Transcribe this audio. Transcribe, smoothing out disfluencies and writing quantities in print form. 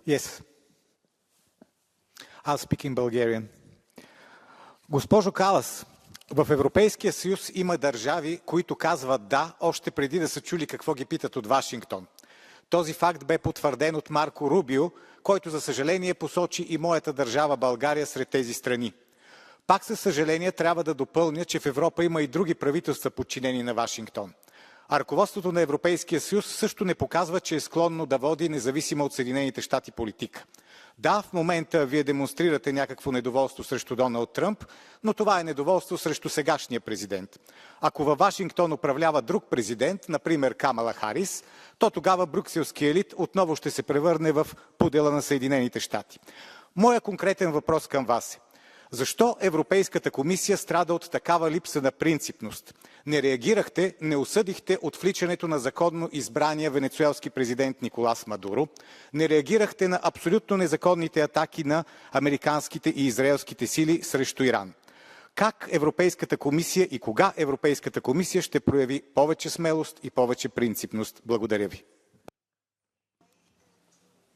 Yes. I'll speak in Bulgarian. Госпожо Калас, в Европейския съюз има държави, които казват да, още преди да са чули какво ги питат от Вашингтон. Този факт бе потвърден от Марко Рубио, който за съжаление посочи и моята държава България сред тези страни. Пак със съжаление трябва да допълня, че в Европа има и други правителства, подчинени на Вашингтон. А ръководството на Европейския съюз също не показва, че е склонно да води независима от Съединените щати политика. Да, в момента вие демонстрирате някакво недоволство срещу Доналд Тръмп, но това е недоволство срещу сегашния президент. Ако във Вашингтон управлява друг президент, например Камала Харис, то тогава брюкселският елит отново ще се превърне в пудела на Съединените щати. Моя конкретен въпрос към вас е: защо Европейската комисия страда от такава липса на принципност? Не реагирахте, не осъдихте отвличането на законно избрания венецуелски президент Николас Мадуро, не реагирахте на абсолютно незаконните атаки на американските и израелските сили срещу Иран. Как Европейската комисия и кога Европейската комисия ще прояви повече смелост и повече принципност? Благодаря ви.